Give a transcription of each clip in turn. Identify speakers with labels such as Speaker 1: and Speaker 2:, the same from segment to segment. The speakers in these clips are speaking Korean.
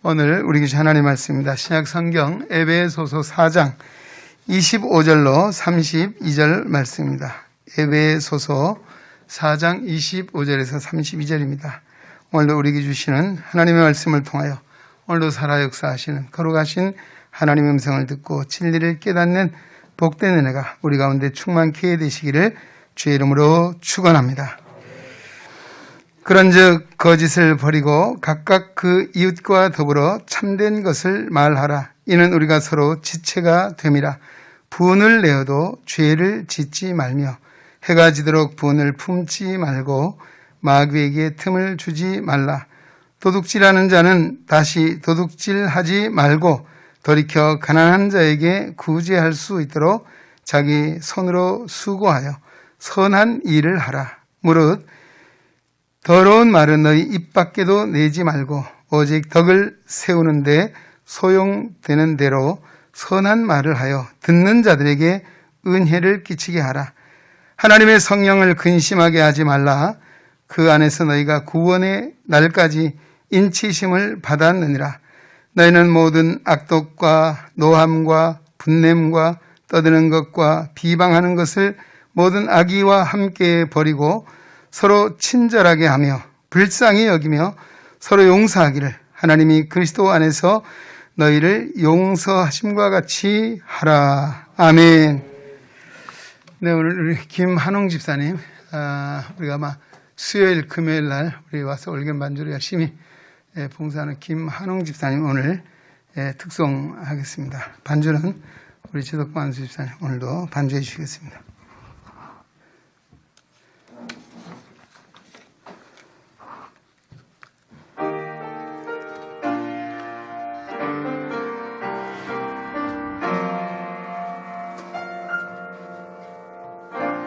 Speaker 1: 오늘 우리 주신 하나님 말씀입니다. 신약 성경 에베소서 4장 25절로 32절 말씀입니다. 에베소서 4장 25절에서 32절입니다. 오늘도 우리에게 주시는 하나님의 말씀을 통하여 오늘도 살아 역사하시는 거룩하신 하나님의 음성을 듣고 진리를 깨닫는 복된 은혜가 우리 가운데 충만케 되시기를 주의 이름으로 축원합니다. 그런즉 거짓을 버리고 각각 그 이웃과 더불어 참된 것을 말하라. 이는 우리가 서로 지체가 됨이라. 분을 내어도 죄를 짓지 말며 해가 지도록 분을 품지 말고 마귀에게 틈을 주지 말라. 도둑질하는 자는 다시 도둑질하지 말고 돌이켜 가난한 자에게 구제할 수 있도록 자기 손으로 수고하여 선한 일을 하라. 무릇 더러운 말은 너희 입 밖에도 내지 말고 오직 덕을 세우는데 소용되는 대로 선한 말을 하여 듣는 자들에게 은혜를 끼치게 하라. 하나님의 성령을 근심하게 하지 말라. 그 안에서 너희가 구원의 날까지 인치심을 받았느니라. 너희는 모든 악독과 노함과 분냄과 떠드는 것과 비방하는 것을 모든 악의와 함께 버리고 서로 친절하게 하며 불쌍히 여기며 서로 용서하기를 하나님이 그리스도 안에서 너희를 용서하심과 같이 하라. 아멘. 네, 오늘 우리 김한홍 집사님, 우리가 아마 수요일, 금요일 날 우리 와서 올겐 반주를 열심히 봉사하는 김한홍 집사님 오늘 특송하겠습니다. 반주는 우리 최덕관 집사님 오늘도 반주해 주시겠습니다.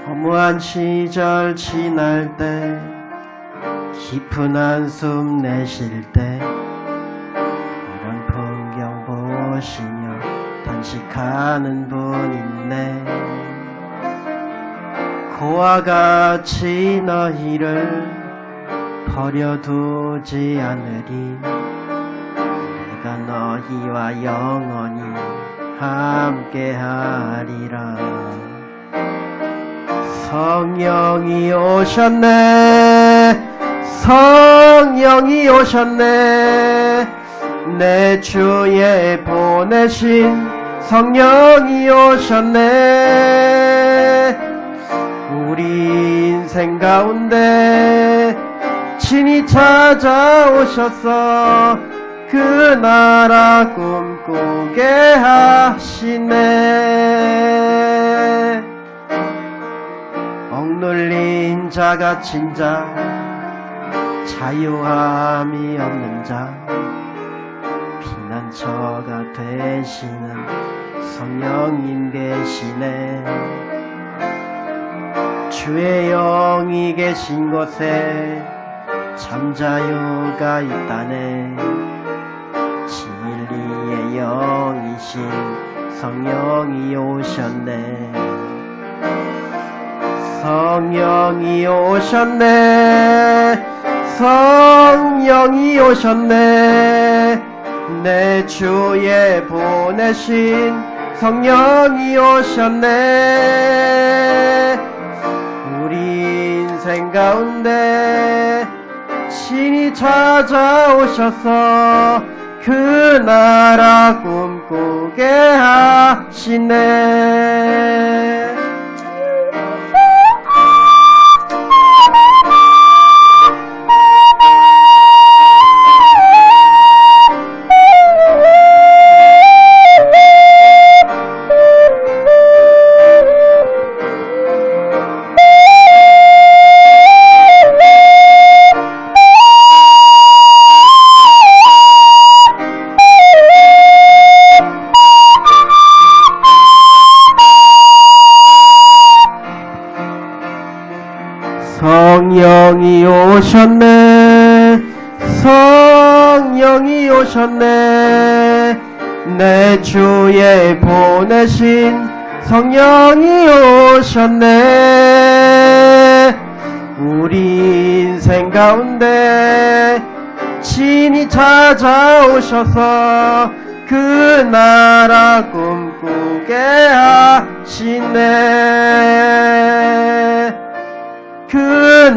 Speaker 2: 허무한 시절 지날 때 깊은 한숨 내쉴 때 이런 풍경 보시며 단식하는 분 있네. 그와 같이 너희를 버려두지 않으리. 내가 너희와 영원히 함께하리라. 성령이 오셨네. 성령이 오셨네. 내 주에 보내신 성령이 오셨네. 우리 인생 가운데 친히 찾아오셔서 그 나라 꿈꾸게 하시네. 억눌린 자 갇힌 자 자유함이 없는 자 피난처가 되시는 성령님 계시네. 주의 영이 계신 곳에 잠자유가 있다네. 진리의 영이신 성령이 오셨네. 성령이 오셨네. 성령이 오셨네. 내 주에 보내신 성령이 오셨네. 우리 인생 가운데 친히 찾아오셔서 그 나라 꿈꾸게 하시네. 성령이 오셨네. 성령이 오셨네. 내 주에 보내신 성령이 오셨네. 우리 인생 가운데 친히 찾아오셔서 그 나라 꿈꾸게 하시네. 그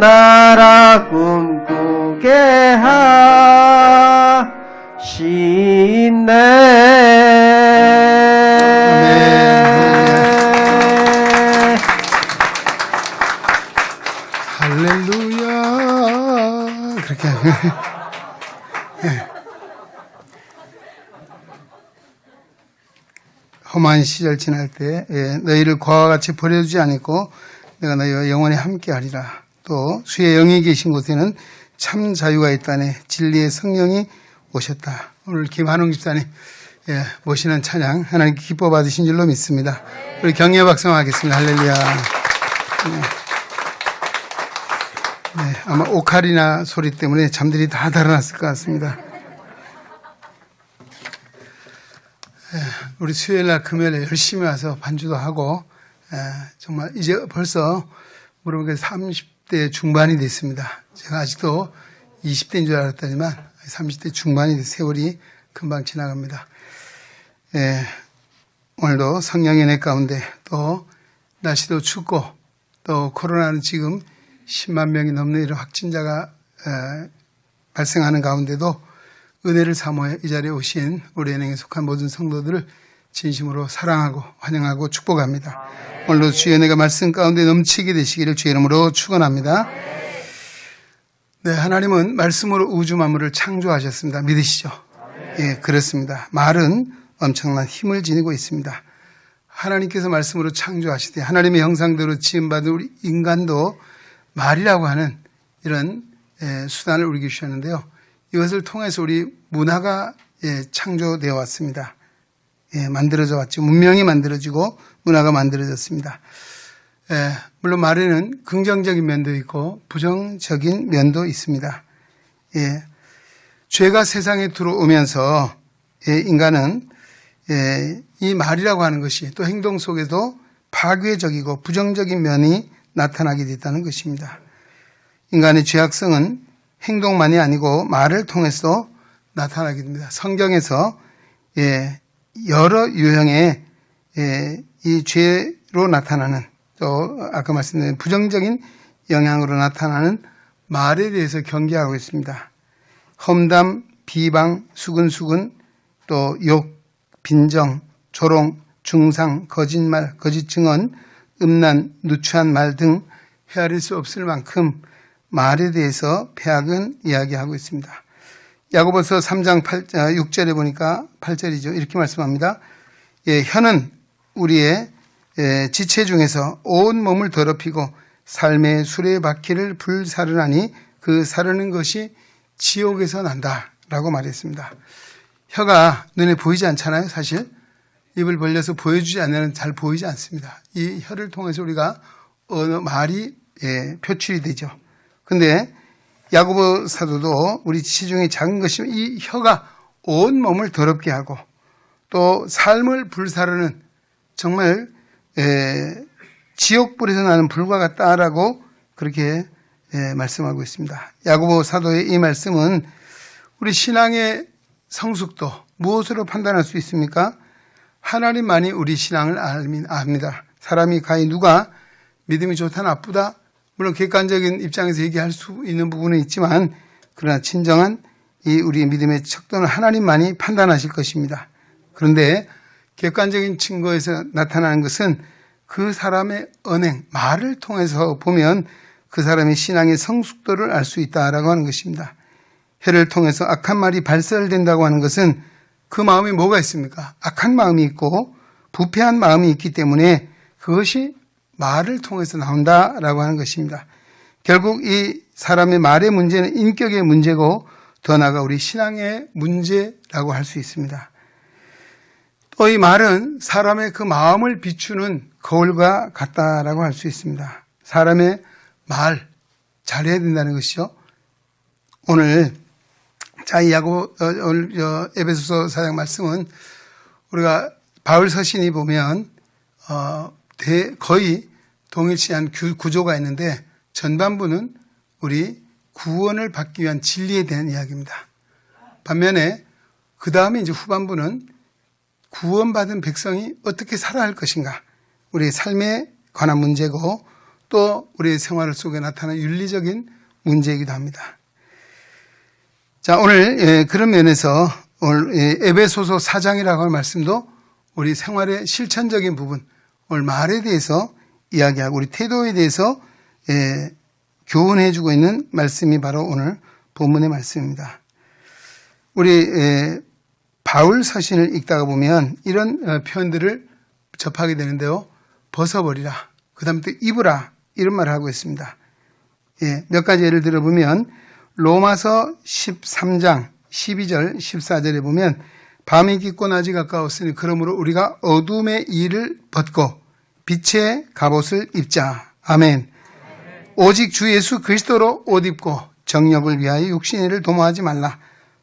Speaker 2: 나라 꿈꾸게 하시네.
Speaker 1: 할렐루야. 그렇게. 험한 시절 지날 때 너희를 과와 같이 버려두지 않고 내가 너희와 영원히 함께하리라. 또 주의 영이 계신 곳에는 참 자유가 있다네. 진리의 성령이 오셨다. 오늘 김한웅 집사님 모시는 찬양 하나님께 기뻐 받으신 줄로 믿습니다. 우리 격려 박성하겠습니다. 할렐루야. 아마 오카리나 소리 때문에 잠들이 다 달아났을 것 같습니다. 우리 수요일날 금요일에 열심히 와서 반주도 하고 정말 이제 벌써 물어보니까 30대 중반이 됐습니다. 제가 아직도 20대인 줄 알았더니만 30대 중반이 됐 세월이 금방 지나갑니다. 오늘도 성령의 은혜 가운데 또 날씨도 춥고 또 코로나는 지금 10만 명이 넘는 이런 확진자가 발생하는 가운데도 은혜를 사모해 이 자리에 오신 우리 은행에 속한 모든 성도들을 진심으로 사랑하고 환영하고 축복합니다. 오늘도 주의 은혜가 말씀 가운데 넘치게 되시기를 주의 이름으로 축원합니다. 네, 하나님은 말씀으로 우주 만물을 창조하셨습니다. 믿으시죠? 예, 그렇습니다. 말은 엄청난 힘을 지니고 있습니다. 하나님께서 말씀으로 창조하시되 하나님의 형상대로 지음받은 우리 인간도 말이라고 하는 이런 수단을 우리에게 주셨는데요. 이것을 통해서 우리 문화가 창조되어 왔습니다. 만들어져 왔죠. 문명이 만들어지고 문화가 만들어졌습니다. 물론 말에는 긍정적인 면도 있고 부정적인 면도 있습니다. 죄가 세상에 들어오면서 인간은 이 말이라고 하는 것이 또 행동 속에도 파괴적이고 부정적인 면이 나타나게 됐다는 것입니다. 인간의 죄악성은 행동만이 아니고 말을 통해서 나타나게 됩니다. 성경에서 여러 유형의 이 죄로 나타나는 또 아까 말씀드린 부정적인 영향으로 나타나는 말에 대해서 경계하고 있습니다. 험담, 비방, 수근수근, 또 욕, 빈정, 조롱, 중상, 거짓말, 거짓 증언, 음란, 누추한 말 등 헤아릴 수 없을 만큼 말에 대해서 폐악은 이야기하고 있습니다. 야고보서 3장 6절에 보니까 8절이죠. 이렇게 말씀합니다. 혀는 우리의 지체 중에서 온 몸을 더럽히고 삶의 수레바퀴를 불사르나니 그 사르는 것이 지옥에서 난다라고 말했습니다. 혀가 눈에 보이지 않잖아요. 사실 입을 벌려서 보여주지 않으면 잘 보이지 않습니다. 이 혀를 통해서 우리가 어느 말이 표출이 되죠. 근데 야고보 사도도 우리 지체 중에 작은 것이면 이 혀가 온 몸을 더럽게 하고 또 삶을 불사르는 정말 지옥불에서 나는 불과 같다라고 그렇게 말씀하고 있습니다. 야고보 사도의 이 말씀은 우리 신앙의 성숙도 무엇으로 판단할 수 있습니까? 하나님만이 우리 신앙을 압니다. 사람이 가히 누가 믿음이 좋다 나쁘다 물론 객관적인 입장에서 얘기할 수 있는 부분은 있지만 그러나 진정한 이 우리의 믿음의 척도는 하나님만이 판단하실 것입니다. 그런데 객관적인 증거에서 나타나는 것은 그 사람의 언행, 말을 통해서 보면 그 사람의 신앙의 성숙도를 알 수 있다라고 하는 것입니다. 혀를 통해서 악한 말이 발설된다고 하는 것은 그 마음이 뭐가 있습니까? 악한 마음이 있고 부패한 마음이 있기 때문에 그것이 말을 통해서 나온다라고 하는 것입니다. 결국 이 사람의 말의 문제는 인격의 문제고 더 나아가 우리 신앙의 문제라고 할 수 있습니다. 또 이 말은 사람의 그 마음을 비추는 거울과 같다라고 할 수 있습니다. 사람의 말 잘해야 된다는 것이죠. 오늘 이 에베소서 4장 말씀은 우리가 바울 서신이 보면 거의 동일시한 구조가 있는데 전반부는 우리 구원을 받기 위한 진리에 대한 이야기입니다. 반면에 그 다음에 이제 후반부는 구원받은 백성이 어떻게 살아야 할 것인가, 우리의 삶에 관한 문제고 또 우리의 생활 속에 나타나는 윤리적인 문제이기도 합니다. 자, 오늘 그런 면에서 오늘 에베소서 4장이라고 할 말씀도 우리 생활의 실천적인 부분, 오늘 말에 대해서 이야기하고 우리 태도에 대해서 교훈해주고 있는 말씀이 바로 오늘 본문의 말씀입니다. 우리 바울 서신을 읽다가 보면 이런 표현들을 접하게 되는데요. 벗어버리라, 그 다음에 또 입으라, 이런 말을 하고 있습니다. 몇 가지 예를 들어보면 로마서 13장 12절 14절에 보면 밤이 깊고 낮이 가까웠으니 그러므로 우리가 어둠의 일을 벗고 빛의 갑옷을 입자. 아멘. 오직 주 예수 그리스도로 옷 입고 정욕을 위하여 육신의 일을 도모하지 말라.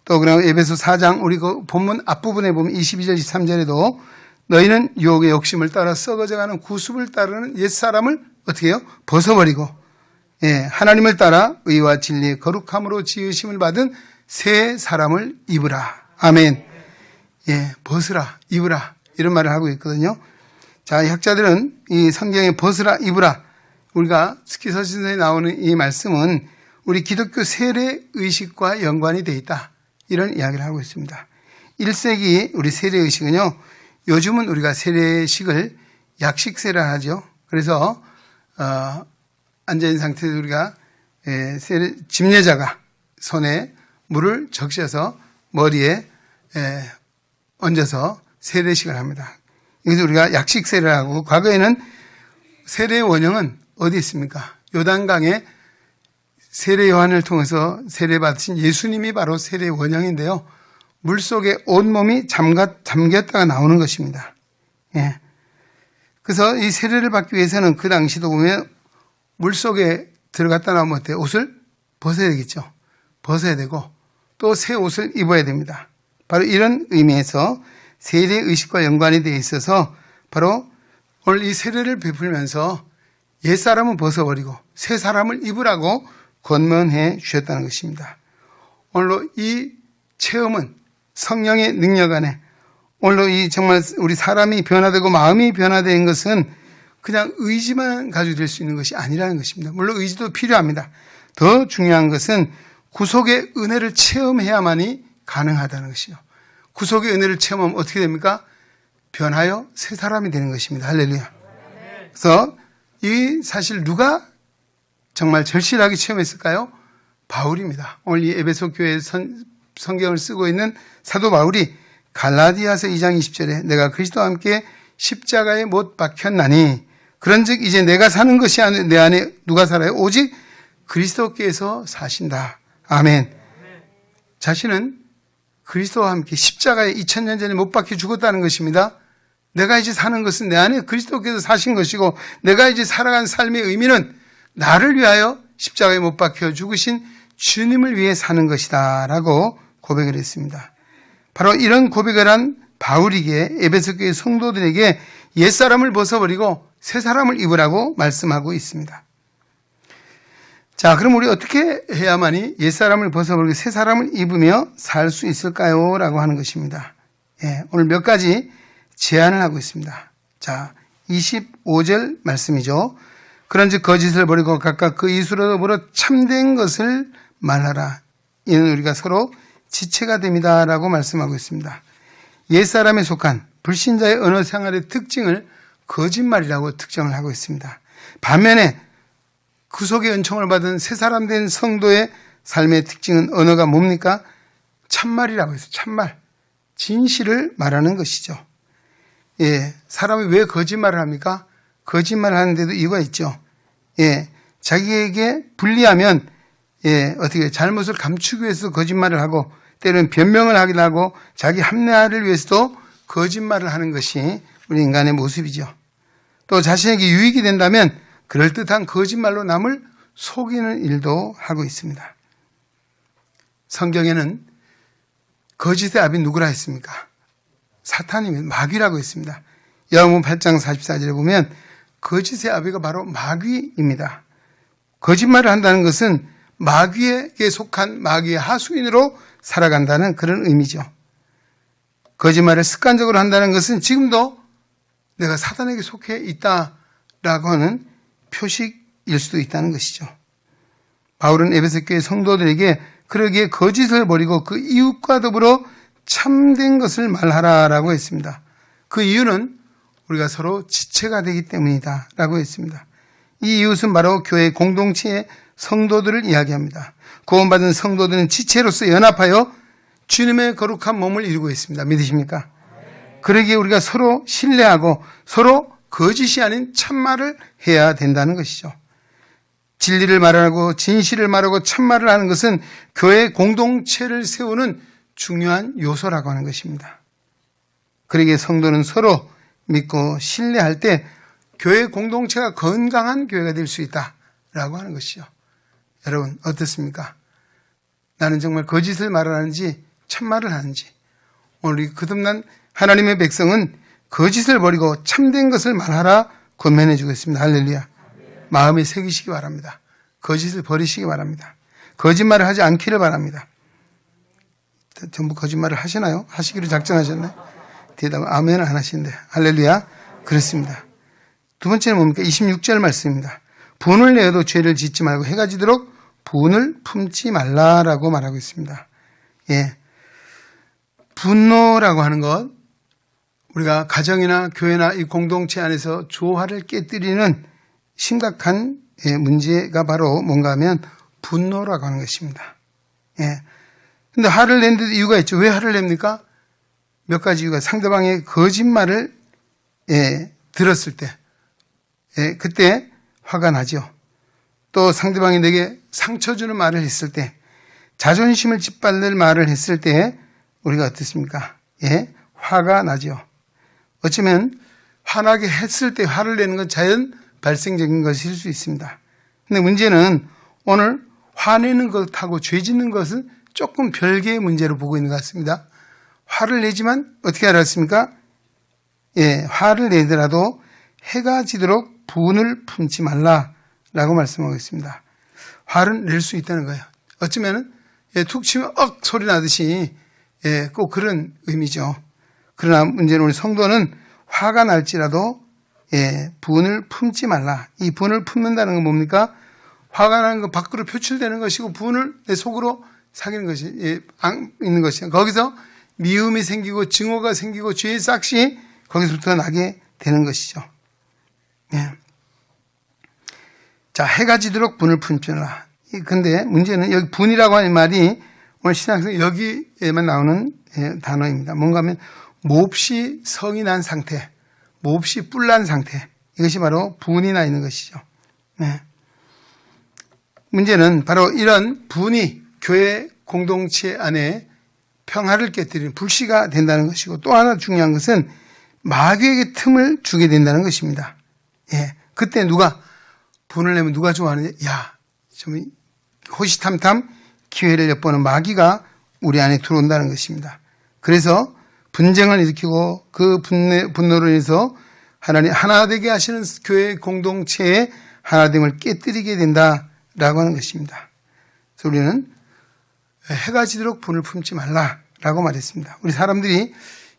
Speaker 1: 또 그럼 에베소 4장 우리 그 본문 앞부분에 보면 22절 23절에도 너희는 유혹의 욕심을 따라 썩어져가는 구습을 따르는 옛사람을 어떻게 해요? 벗어버리고 하나님을 따라 의와 진리의 거룩함으로 지으심을 받은 새 사람을 입으라. 아멘. 벗으라, 입으라, 이런 말을 하고 있거든요. 자, 학자들은 이 성경에 벗으라, 입으라, 우리가 스키서신서에 나오는 이 말씀은 우리 기독교 세례 의식과 연관이 되어 있다, 이런 이야기를 하고 있습니다. 1세기 우리 세례 의식은요, 요즘은 우리가 세례식을 약식세례를 하죠. 그래서 앉아있는 상태에서 우리가 집례자가 손에 물을 적셔서 머리에 얹어서 세례식을 합니다. 그래서 우리가 약식 세례를 하고, 과거에는 세례의 원형은 어디 있습니까? 요단강에 세례 요한을 통해서 세례받으신 예수님이 바로 세례의 원형인데요. 물속에 온몸이 잠겼다가 나오는 것입니다. 그래서 이 세례를 받기 위해서는 그 당시도 보면 물속에 들어갔다 나오면 어때요? 옷을 벗어야 되겠죠. 벗어야 되고 또 새 옷을 입어야 됩니다. 바로 이런 의미에서 세례 의식과 연관이 되어 있어서 바로 오늘 이 세례를 베풀면서 옛사람은 벗어버리고 새 사람을 입으라고 권면해 주셨다는 것입니다. 오늘로 이 체험은 성령의 능력 안에, 오늘로 이 정말 우리 사람이 변화되고 마음이 변화된 것은 그냥 의지만 가지고 될 수 있는 것이 아니라는 것입니다. 물론 의지도 필요합니다. 더 중요한 것은 구속의 은혜를 체험해야만이 가능하다는 것이요. 구속의 은혜를 체험하면 어떻게 됩니까? 변하여 새 사람이 되는 것입니다. 할렐루야. 그래서 이 사실 누가 정말 절실하게 체험했을까요? 바울입니다. 오늘 이 에베소 교회 성경을 쓰고 있는 사도 바울이 갈라디아서 2장 20절에 내가 그리스도와 함께 십자가에 못 박혔나니 그런즉 이제 내가 사는 것이 아니라 내 안에 누가 살아요? 오직 그리스도께서 사신다. 아멘. 자신은 그리스도와 함께 십자가에 2000년 전에 못 박혀 죽었다는 것입니다. 내가 이제 사는 것은 내 안에 그리스도께서 사신 것이고 내가 이제 살아간 삶의 의미는 나를 위하여 십자가에 못 박혀 죽으신 주님을 위해 사는 것이다 라고 고백을 했습니다. 바로 이런 고백을 한 바울에게 에베소 교회 성도들에게 옛사람을 벗어버리고 새 사람을 입으라고 말씀하고 있습니다. 자, 그럼 우리 어떻게 해야만이 옛사람을 벗어버리고 새 사람을 입으며 살 수 있을까요? 라고 하는 것입니다. 오늘 몇 가지 제안을 하고 있습니다. 자, 25절 말씀이죠. 그런즉 거짓을 버리고 각각 그 이수로 더불어 참된 것을 말하라. 이는 우리가 서로 지체가 됩니다. 라고 말씀하고 있습니다. 옛사람에 속한 불신자의 언어 생활의 특징을 거짓말이라고 특정을 하고 있습니다. 반면에 구속의 은총을 받은 새 사람 된 성도의 삶의 특징은 언어가 뭡니까? 참말이라고 해서 참말, 진실을 말하는 것이죠. 사람이 왜 거짓말을 합니까? 거짓말을 하는데도 이유가 있죠. 자기에게 불리하면 어떻게 잘못을 감추기 위해서 거짓말을 하고 때로는 변명을 하기도 하고 자기 합리화를 위해서도 거짓말을 하는 것이 우리 인간의 모습이죠. 또 자신에게 유익이 된다면 그럴듯한 거짓말로 남을 속이는 일도 하고 있습니다. 성경에는 거짓의 아비 누구라 했습니까? 사탄입니다. 마귀라고 했습니다. 요한복음 8장 44절에 보면 거짓의 아비가 바로 마귀입니다. 거짓말을 한다는 것은 마귀에게 속한 마귀의 하수인으로 살아간다는 그런 의미죠. 거짓말을 습관적으로 한다는 것은 지금도 내가 사단에게 속해 있다라고 하는 표식일 수도 있다는 것이죠. 바울은 에베소 교회 성도들에게 그러기에 거짓을 버리고 그 이웃과 더불어 참된 것을 말하라라고 했습니다. 그 이유는 우리가 서로 지체가 되기 때문이다 라고 했습니다. 이 이웃은 바로 교회 공동체의 성도들을 이야기합니다. 구원받은 성도들은 지체로서 연합하여 주님의 거룩한 몸을 이루고 있습니다. 믿으십니까? 그러기에 우리가 서로 신뢰하고 서로 거짓이 아닌 참말을 해야 된다는 것이죠. 진리를 말하고 진실을 말하고 참말을 하는 것은 교회 공동체를 세우는 중요한 요소라고 하는 것입니다. 그러기에 성도는 서로 믿고 신뢰할 때 교회 공동체가 건강한 교회가 될 수 있다라고 하는 것이죠. 여러분 어떻습니까? 나는 정말 거짓을 말하는지 참말을 하는지. 오늘 이 거듭난 하나님의 백성은 거짓을 버리고 참된 것을 말하라 권면해 주겠습니다. 할렐루야. 마음에 새기시기 바랍니다. 거짓을 버리시기 바랍니다. 거짓말을 하지 않기를 바랍니다. 전부 거짓말을 하시나요? 하시기로 작정하셨나요? 대답 아멘은 안 하시는데. 할렐루야. 그렇습니다. 두 번째는 뭡니까? 26절 말씀입니다. 분을 내어도 죄를 짓지 말고 해가 지도록 분을 품지 말라라고 말하고 있습니다. 예. 분노라고 하는 것, 우리가 가정이나 교회나 이 공동체 안에서 조화를 깨뜨리는 심각한 문제가 바로 뭔가 하면 분노라고 하는 것입니다. 예. 근데 화를 낸 데도 이유가 있죠. 왜 화를 냅니까? 몇 가지 이유가 상대방의 거짓말을 들었을 때, 그때 화가 나죠. 또 상대방이 내게 상처 주는 말을 했을 때, 자존심을 짓밟는 말을 했을 때 우리가 어떻습니까? 화가 나죠. 어쩌면 화나게 했을 때 화를 내는 건 자연 발생적인 것일 수 있습니다. 근데 문제는 오늘 화내는 것하고 죄 짓는 것은 조금 별개의 문제로 보고 있는 것 같습니다. 화를 내지만 어떻게 알았습니까? 화를 내더라도 해가 지도록 분을 품지 말라라고 말씀하고 있습니다. 화를 낼 수 있다는 거예요. 어쩌면 툭 치면 억 소리 나듯이 꼭 그런 의미죠. 그러나 문제는 우리 성도는 화가 날지라도 분을 품지 말라. 이 분을 품는다는 건 뭡니까? 화가 나는 건 밖으로 표출되는 것이고 분을 내 속으로 사귀는 것이 있는 것이에요. 거기서 미움이 생기고 증오가 생기고 죄의 싹이 거기서부터 나게 되는 것이죠. 자, 해가 지도록 분을 품지 말라. 근데 문제는 여기 분이라고 하는 말이 오늘 신학에서 여기에만 나오는 단어입니다. 뭔가 하면 몹시 성이 난 상태, 몹시 뿔난 상태. 이것이 바로 분이 나 있는 것이죠. 문제는 바로 이런 분이 교회 공동체 안에 평화를 깨뜨리는 불씨가 된다는 것이고, 또 하나 중요한 것은 마귀에게 틈을 주게 된다는 것입니다. 그때 누가 분을 내면 누가 좋아하느냐? 좀 호시탐탐 기회를 엿보는 마귀가 우리 안에 들어온다는 것입니다. 그래서 분쟁을 일으키고 그 분노로 인해서 하나님 하나 되게 하시는 교회 공동체의 하나됨을 깨뜨리게 된다라고 하는 것입니다. 그래서 우리는 해가 지도록 분을 품지 말라라고 말했습니다. 우리 사람들이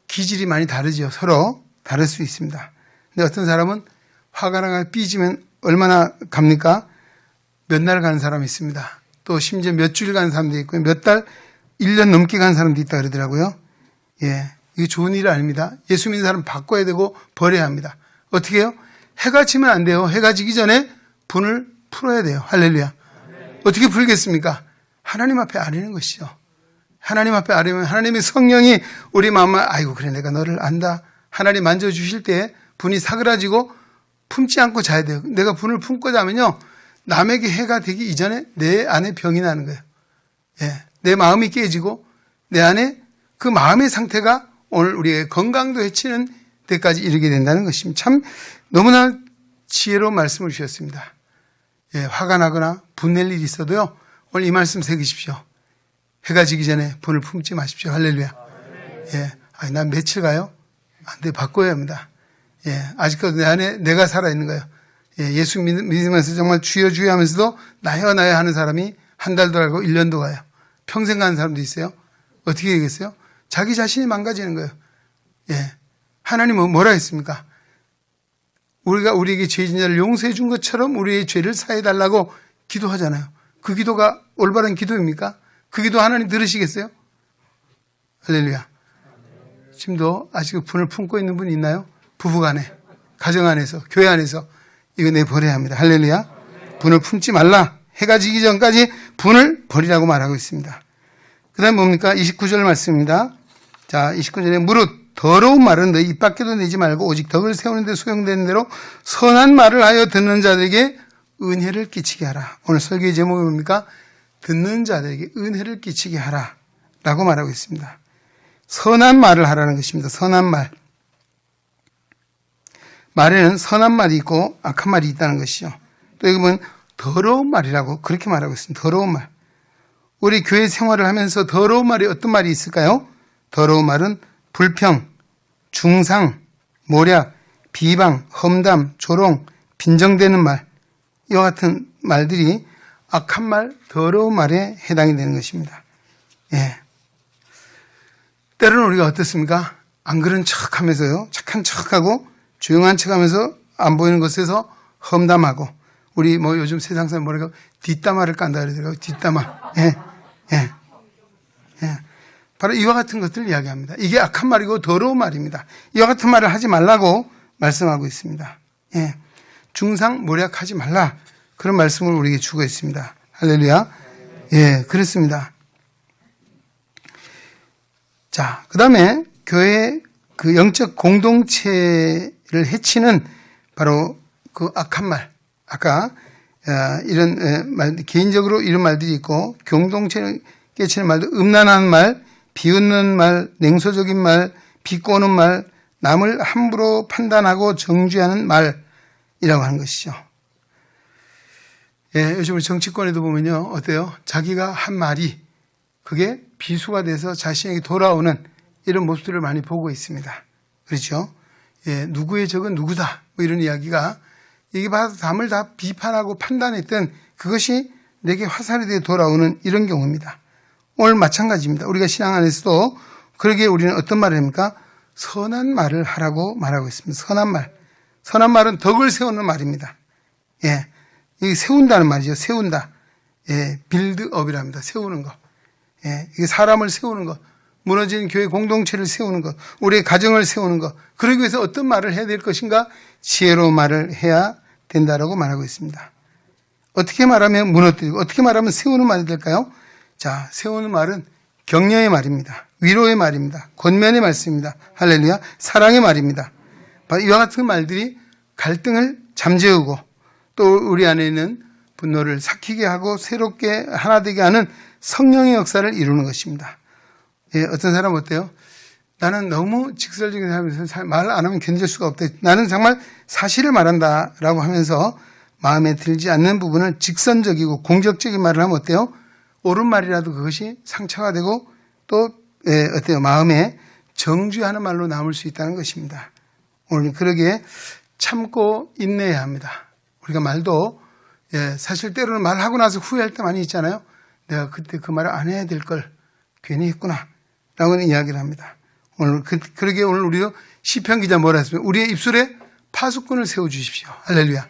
Speaker 1: 기질이 많이 다르죠. 서로 다를 수 있습니다. 근데 어떤 사람은 화가 나가 삐지면 얼마나 갑니까? 몇 날 가는 사람이 있습니다. 또 심지어 몇 주일 가는 사람도 있고 몇 달, 1년 넘게 가는 사람도 있다 그러더라고요. 이게 좋은 일 아닙니다. 예수 믿는 사람 바꿔야 되고 버려야 합니다. 어떻게 해요? 해가 지면 안 돼요. 해가 지기 전에 분을 풀어야 돼요. 할렐루야. 어떻게 풀겠습니까? 하나님 앞에 아뢰는 것이죠. 하나님 앞에 아뢰면 하나님의 성령이 우리 마음을 아이고 그래 내가 너를 안다. 하나님 만져주실 때 분이 사그라지고 품지 않고 자야 돼요. 내가 분을 품고 자면요. 남에게 해가 되기 이전에 내 안에 병이 나는 거예요. 내 마음이 깨지고 내 안에 그 마음의 상태가 오늘 우리의 건강도 해치는 데까지 이르게 된다는 것입니다. 참 너무나 지혜로운 말씀을 주셨습니다. 화가 나거나 분낼 일이 있어도요. 오늘 이 말씀 새기십시오. 해가 지기 전에 분을 품지 마십시오. 할렐루야. 난 며칠 가요? 안 돼, 바꿔야 합니다. 아직까지 내 안에 내가 살아있는 거예요. 예수 믿으면서 정말 주여 주여 하면서도 나여 나여 하는 사람이 한 달도 가고 1년도 가요. 평생 가는 사람도 있어요. 어떻게 되겠어요? 자기 자신이 망가지는 거예요. 예. 하나님은 뭐라 했습니까? 우리가 우리에게 죄진 자를 용서해 준 것처럼 우리의 죄를 사해 달라고 기도하잖아요. 그 기도가 올바른 기도입니까? 그 기도 하나님 들으시겠어요? 할렐루야. 지금도 아직 분을 품고 있는 분 있나요? 부부간에, 가정 안에서, 교회 안에서 이거 내버려야 합니다. 할렐루야. 분을 품지 말라. 해가 지기 전까지 분을 버리라고 말하고 있습니다. 그 다음에 뭡니까? 29절 말씀입니다. 자, 29절에 무릇 더러운 말은 너희 입 밖에도 내지 말고 오직 덕을 세우는 데 소용되는 대로 선한 말을 하여 듣는 자들에게 은혜를 끼치게 하라. 오늘 설교의 제목이 뭡니까? 듣는 자들에게 은혜를 끼치게 하라 라고 말하고 있습니다. 선한 말을 하라는 것입니다. 선한 말. 말에는 선한 말이 있고 악한 말이 있다는 것이죠. 또 여기 보면 더러운 말이라고 그렇게 말하고 있습니다. 더러운 말. 우리 교회 생활을 하면서 더러운 말이 어떤 말이 있을까요? 더러운 말은 불평, 중상, 모략, 비방, 험담, 조롱, 빈정대는 말, 이와 같은 말들이 악한 말, 더러운 말에 해당이 되는 것입니다. 예. 때로는 우리가 어떻습니까? 안 그런 척 하면서요, 착한 척 하고, 조용한 척 하면서 안 보이는 곳에서 험담하고, 우리 뭐 요즘 세상 사람 뭐라고 뒷담화를 깐다 그러더라고요. 뒷담화. 예. 예. 예. 바로 이와 같은 것들을 이야기합니다. 이게 악한 말이고 더러운 말입니다. 이와 같은 말을 하지 말라고 말씀하고 있습니다. 예. 중상 모략하지 말라. 그런 말씀을 우리에게 주고 있습니다. 할렐루야. 예, 그렇습니다. 자, 그 다음에 교회 그 영적 공동체를 해치는 바로 그 악한 말. 아까 이런 말, 개인적으로 이런 말들이 있고 공동체를 깨치는 말도 음란한 말, 비웃는 말, 냉소적인 말, 비꼬는 말, 남을 함부로 판단하고 정죄하는 말이라고 하는 것이죠. 예, 요즘 우리 정치권에도 보면요, 어때요? 자기가 한 말이 그게 비수가 돼서 자신에게 돌아오는 이런 모습들을 많이 보고 있습니다. 그렇죠? 예, 누구의 적은 누구다. 뭐 이런 이야기가 이게 봐서 남을 다 비판하고 판단했던 그것이 내게 화살이 되어 돌아오는 이런 경우입니다. 오늘 마찬가지입니다. 우리가 신앙 안에서도 그러기에 우리는 어떤 말을 합니까? 선한 말을 하라고 말하고 있습니다. 선한 말. 선한 말은 덕을 세우는 말입니다. 예. 이게 세운다는 말이죠. 세운다. 예. 빌드업이랍니다. 세우는 거. 예. 이게 사람을 세우는 거. 무너진 교회 공동체를 세우는 것. 우리의 가정을 세우는 것. 그러기 위해서 어떤 말을 해야 될 것인가? 지혜로운 말을 해야 된다라고 말하고 있습니다. 어떻게 말하면 무너뜨리고 어떻게 말하면 세우는 말이 될까요? 자, 세우는 말은 격려의 말입니다. 위로의 말입니다. 권면의 말씀입니다. 할렐루야. 사랑의 말입니다. 이와 같은 말들이 갈등을 잠재우고 또 우리 안에 있는 분노를 삭히게 하고 새롭게 하나 되게 하는 성령의 역사를 이루는 것입니다. 예, 어떤 사람 어때요? 나는 너무 직설적인 사람이라서 말 안 하면 견딜 수가 없다. 나는 정말 사실을 말한다라고 하면서 마음에 들지 않는 부분을 직선적이고 공격적인 말을 하면 어때요? 옳은 말이라도 그것이 상처가 되고 또 어때요? 마음에 정죄하는 말로 남을 수 있다는 것입니다. 오늘 그러기에 참고 인내해야 합니다. 우리가 말도 사실 때로는 말하고 나서 후회할 때 많이 있잖아요. 내가 그때 그 말을 안 해야 될 걸 괜히 했구나 라고는 이야기를 합니다. 오늘 그러기에 오늘 우리도 시편 기자 뭐라 했습니까? 우리의 입술에 파수꾼을 세워주십시오. 할렐루야.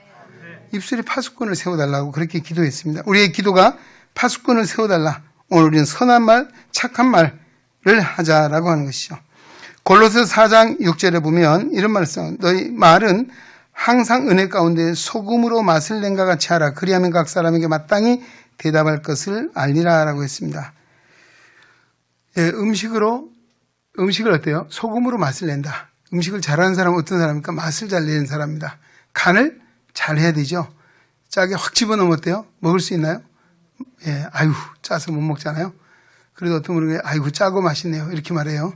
Speaker 1: 입술에 파수꾼을 세워달라고 그렇게 기도했습니다. 우리의 기도가 파수꾼을 세워달라. 오늘 우리는 선한 말, 착한 말을 하자라고 하는 것이죠. 골로새 4장 6절에 보면 이런 말씀, 너희 말은 항상 은혜 가운데 소금으로 맛을 낸과 같이 하라. 그리하면 각 사람에게 마땅히 대답할 것을 알리라라고 했습니다. 예, 음식을 어때요? 소금으로 맛을 낸다. 음식을 잘하는 사람은 어떤 사람입니까? 맛을 잘 내는 사람입니다. 간을 잘 해야 되죠. 짜게 확 집어넣으면 어때요? 먹을 수 있나요? 예, 아유, 짜서 못 먹잖아요. 그래도 어떤 분은 아이고, 짜고 맛있네요. 이렇게 말해요.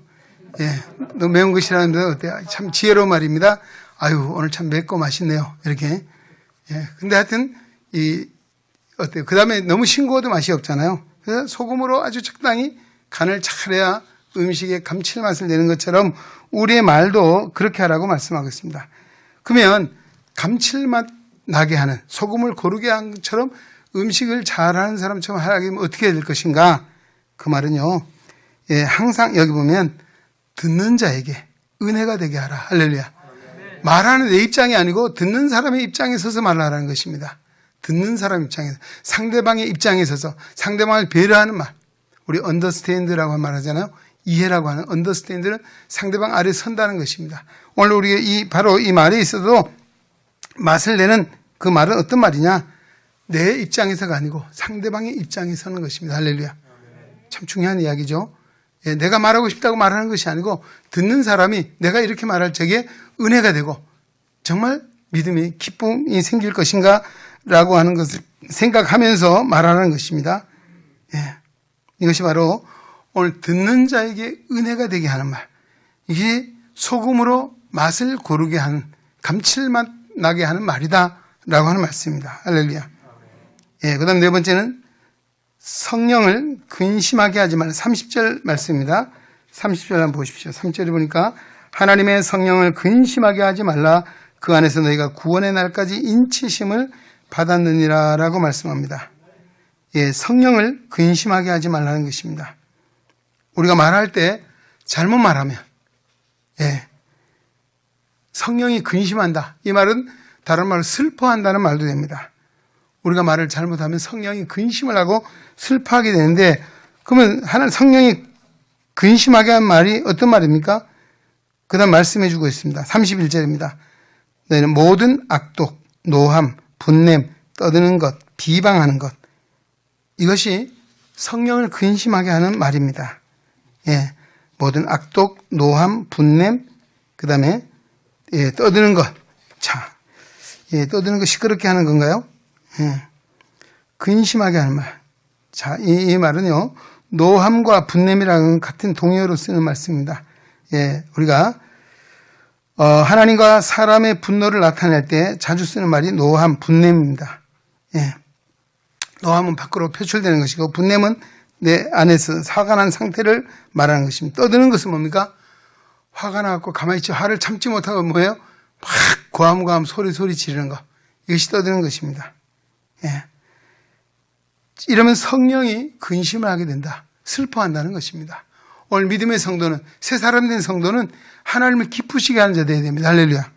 Speaker 1: 예, 너 매운 거 싫어하는데 어때요? 참 지혜로운 말입니다. 아유, 오늘 참 맵고 맛있네요. 이렇게. 예, 근데 하여튼, 어때요? 그 다음에 너무 싱거워도 맛이 없잖아요. 그래서 소금으로 아주 적당히 간을 잘해야 음식의 감칠맛을 내는 것처럼 우리의 말도 그렇게 하라고 말씀하고 있습니다. 그러면 감칠맛 나게 하는 소금을 고르게 한 것처럼 음식을 잘하는 사람처럼 하려면 어떻게 해야 될 것인가? 그 말은요, 항상 여기 보면 듣는 자에게 은혜가 되게 하라. 할렐루야. 말하는 내 입장이 아니고 듣는 사람의 입장에 서서 말하라는 것입니다. 듣는 사람 입장에서, 상대방의 입장에 서서 상대방을 배려하는 말. 우리 understand라고 말하잖아요. 이해라고 하는 understand는 상대방 아래 선다는 것입니다. 오늘 우리가 바로 이 말에 있어도 맛을 내는 그 말은 어떤 말이냐? 내 입장에서가 아니고 상대방의 입장에 서는 것입니다. 할렐루야. 참 중요한 이야기죠. 내가 말하고 싶다고 말하는 것이 아니고 듣는 사람이 내가 이렇게 말할 적에 은혜가 되고 정말 믿음이 기쁨이 생길 것인가 라고 하는 것을 생각하면서 말하는 것입니다. 이것이 바로 오늘 듣는 자에게 은혜가 되게 하는 말. 이게 소금으로 맛을 고르게 하는, 감칠맛 나게 하는 말이다 라고 하는 말씀입니다. 할렐루야. 그 다음 네 번째는 성령을 근심하게 하지 말라. 30절 말씀입니다. 30절 한번 보십시오. 3절에 보니까 하나님의 성령을 근심하게 하지 말라. 그 안에서 너희가 구원의 날까지 인치심을 받았느니라 라고 말씀합니다. 성령을 근심하게 하지 말라는 것입니다. 우리가 말할 때 잘못 말하면 성령이 근심한다. 이 말은 다른 말로 슬퍼한다는 말도 됩니다. 우리가 말을 잘못하면 성령이 근심을 하고 슬퍼하게 되는데, 그러면 성령이 근심하게 한 말이 어떤 말입니까? 그 다음 말씀해 주고 있습니다. 31절입니다. 너희는 모든 악독, 노함, 분냄, 떠드는 것, 비방하는 것, 이것이 성령을 근심하게 하는 말입니다. 모든 악독, 노함, 분냄, 그 다음에 떠드는 것. 자, 떠드는 것 시끄럽게 하는 건가요? 근심하게 하는 말. 자, 이 말은요, 노함과 분냄이라는 같은 동의어로 쓰는 말씀입니다. 우리가 하나님과 사람의 분노를 나타낼 때 자주 쓰는 말이 노함, 분냄입니다. 노함은 밖으로 표출되는 것이고, 분냄은 내 안에서 화가 난 상태를 말하는 것입니다. 떠드는 것은 뭡니까? 화가 나고 가만히 있지, 화를 참지 못하고 뭐예요? 막 고함고함 소리 지르는 것. 이것이 떠드는 것입니다. 이러면 성령이 근심을 하게 된다. 슬퍼한다는 것입니다. 오늘 믿음의 성도는, 새 사람 된 성도는 하나님을 기쁘시게 하는 자 되어야 됩니다. 할렐루야.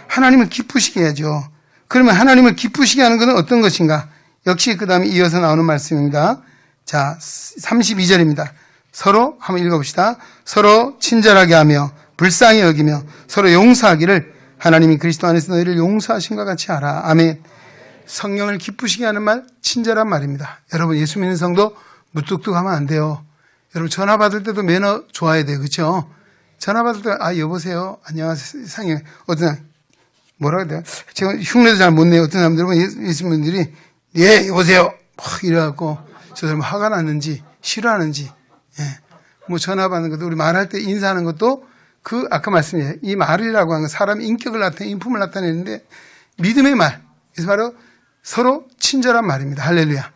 Speaker 1: 하나님을 기쁘시게 해야죠. 그러면 하나님을 기쁘시게 하는 것은 어떤 것인가? 역시 그 다음에 이어서 나오는 말씀입니다. 자, 32절입니다. 서로 한번 읽어봅시다. 서로 친절하게 하며 불쌍히 여기며 서로 용서하기를 하나님이 그리스도 안에서 너희를 용서하신과 같이 하라. 아멘. 성령을 기쁘시게 하는 말, 친절한 말입니다. 여러분, 예수 믿는 성도 무뚝뚝하면 안 돼요. 여러분, 전화 받을 때도 매너 좋아야 돼요. 그렇죠? 전화 받을 때, 여보세요. 안녕하세요. 세상에 어떤 사람, 뭐라고 해야 돼요? 제가 흉내도 잘 못 내요. 어떤 사람들은 예수 분들이 여보세요. 막 이래갖고 저 사람 화가 났는지 싫어하는지, 뭐 전화 받는 것도, 우리 말할 때 인사하는 것도 아까 말씀이에요. 이 말이라고 하는 건 사람의 인격을 나타내는, 인품을 나타내는데 믿음의 말. 그래서 바로 서로 친절한 말입니다. 할렐루야.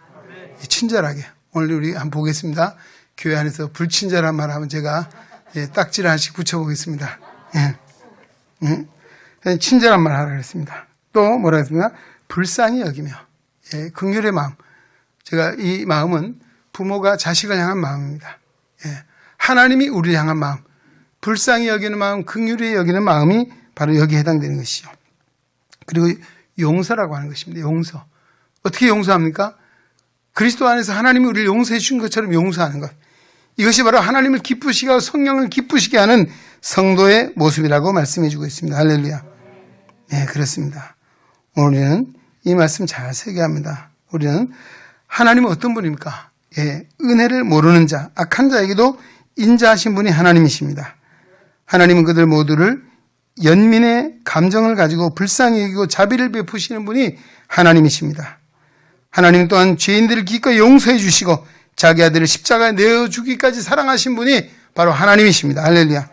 Speaker 1: 친절하게. 오늘 우리 한번 보겠습니다. 교회 안에서 불친절한 말 하면 제가 딱지를 하나씩 붙여보겠습니다. 친절한 말 하라 그랬습니다. 또 뭐라 했습니까? 불쌍히 여기며. 긍휼의 마음. 제가 이 마음은 부모가 자식을 향한 마음입니다. 하나님이 우리를 향한 마음. 불쌍히 여기는 마음, 긍휼히 여기는 마음이 바로 여기에 해당되는 것이죠. 그리고 용서라고 하는 것입니다. 용서. 어떻게 용서합니까? 그리스도 안에서 하나님이 우리를 용서해 주신 것처럼 용서하는 것. 이것이 바로 하나님을 기쁘시게 하고 성령을 기쁘시게 하는 성도의 모습이라고 말씀해 주고 있습니다. 할렐루야. 그렇습니다. 우리는 이 말씀 잘 새겨합니다. 우리는 하나님은 어떤 분입니까? 은혜를 모르는 자, 악한 자에게도 인자하신 분이 하나님이십니다. 하나님은 그들 모두를 연민의 감정을 가지고 불쌍히 여기고 자비를 베푸시는 분이 하나님이십니다. 하나님 또한 죄인들을 기꺼이 용서해 주시고 자기 아들을 십자가에 내어주기까지 사랑하신 분이 바로 하나님이십니다. 할렐루야.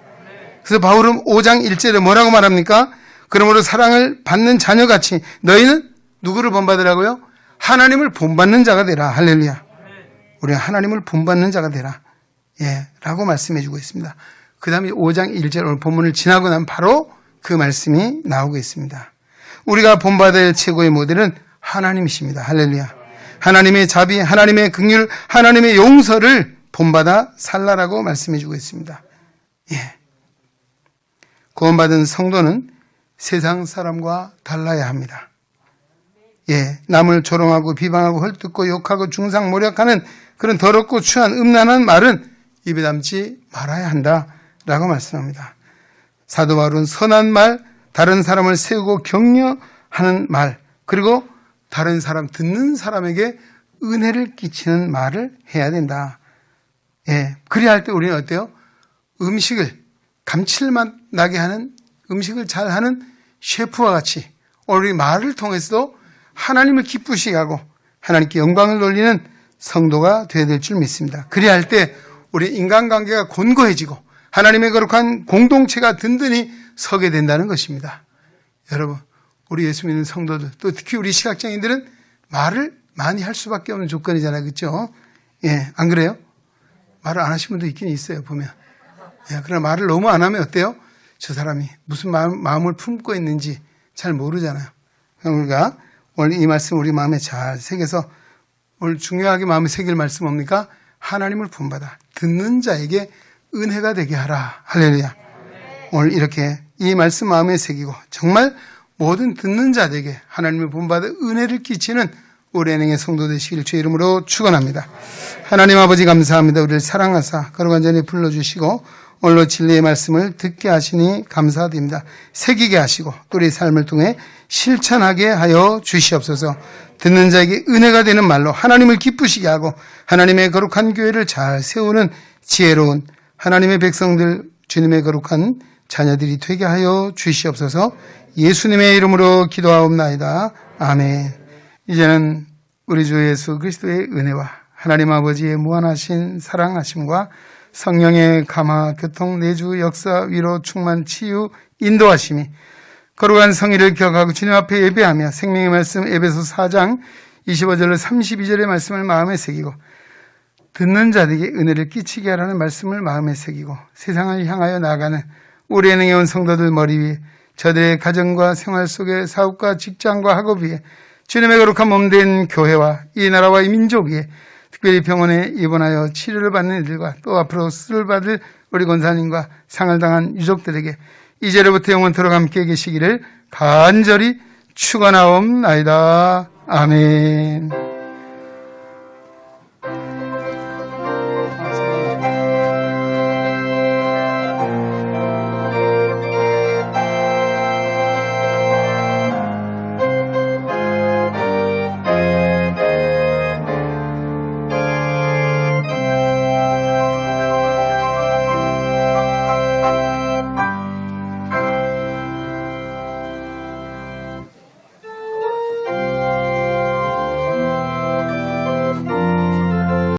Speaker 1: 그래서 바울은 5장 1절에 뭐라고 말합니까? 그러므로 사랑을 받는 자녀같이 너희는 누구를 본받으라고요? 하나님을 본받는 자가 되라. 할렐루야. 우리가 하나님을 본받는 자가 되라. 라고 말씀해 주고 있습니다. 그 다음에 5장 1절 오늘 본문을 지나고 나면 바로 그 말씀이 나오고 있습니다. 우리가 본받을 최고의 모델은 하나님이십니다. 할렐루야. 하나님의 자비, 하나님의 긍휼, 하나님의 용서를 본받아 살라라고 말씀해 주고 있습니다. 예. 구원받은 성도는 세상 사람과 달라야 합니다. 예, 남을 조롱하고 비방하고 헐뜯고 욕하고 중상모략하는 그런 더럽고 추한 음란한 말은 입에 담지 말아야 한다라고 말씀합니다. 사도 바울은 선한 말, 다른 사람을 세우고 격려하는 말, 그리고 다른 사람, 듣는 사람에게 은혜를 끼치는 말을 해야 된다. 예, 그래야 할 때 우리는 어때요? 음식을 감칠맛 나게 하는, 음식을 잘하는 셰프와 같이 우리 말을 통해서도 하나님을 기쁘시게 하고 하나님께 영광을 돌리는 성도가 되어야 될 줄 믿습니다. 그래야 할 때 우리 인간관계가 곤고해지고 하나님의 거룩한 공동체가 든든히 서게 된다는 것입니다. 여러분, 우리 예수 믿는 성도들, 또 특히 우리 시각장애인들은 말을 많이 할 수밖에 없는 조건이잖아요. 그렇죠? 예, 안 그래요? 말을 안 하신 분도 있긴 있어요, 보면. 예, 그러나 말을 너무 안 하면 어때요? 저 사람이 무슨 마음을 품고 있는지 잘 모르잖아요. 그럼 우리가 오늘 이 말씀 우리 마음에 잘 새겨서 오늘 중요하게 마음에 새길 말씀 뭡니까? 하나님을 본받아 듣는 자에게 은혜가 되게 하라. 할렐루야. 오늘 이렇게 이 말씀 마음에 새기고 정말 모든 듣는 자들에게 하나님을 본받아 은혜를 끼치는 우리 은행의 성도 되시길 주의 이름으로 축원합니다. 하나님 아버지 감사합니다. 우리를 사랑하사 거룩한 자리에 불러주시고 오늘로 진리의 말씀을 듣게 하시니 감사드립니다. 새기게 하시고 또 우리 삶을 통해 실천하게 하여 주시옵소서. 듣는 자에게 은혜가 되는 말로 하나님을 기쁘시게 하고 하나님의 거룩한 교회를 잘 세우는 지혜로운 하나님의 백성들, 주님의 거룩한 자녀들이 되게 하여 주시옵소서. 예수님의 이름으로 기도하옵나이다. 아멘. 이제는 우리 주 예수 그리스도의 은혜와 하나님 아버지의 무한하신 사랑하심과 성령의 감화, 교통, 내주, 역사, 위로, 충만, 치유, 인도하심이 거룩한 성의를 기억하고 주님 앞에 예배하며 생명의 말씀 에베소 4장 25절로 32절의 말씀을 마음에 새기고 듣는 자들에게 은혜를 끼치게 하라는 말씀을 마음에 새기고 세상을 향하여 나아가는 우리 은행에 온 성도들 머리 위에 저들의 가정과 생활 속에 사업과 직장과 학업 위에 주님의 거룩한 몸된 교회와 이 나라와 이 민족 위에 특별히 병원에 입원하여 치료를 받는 이들과 또 앞으로 수술을 받을 우리 권사님과 상을 당한 유족들에게 이제로부터 영원토록 함께 계시기를 간절히 축원하옵나이다. 아멘.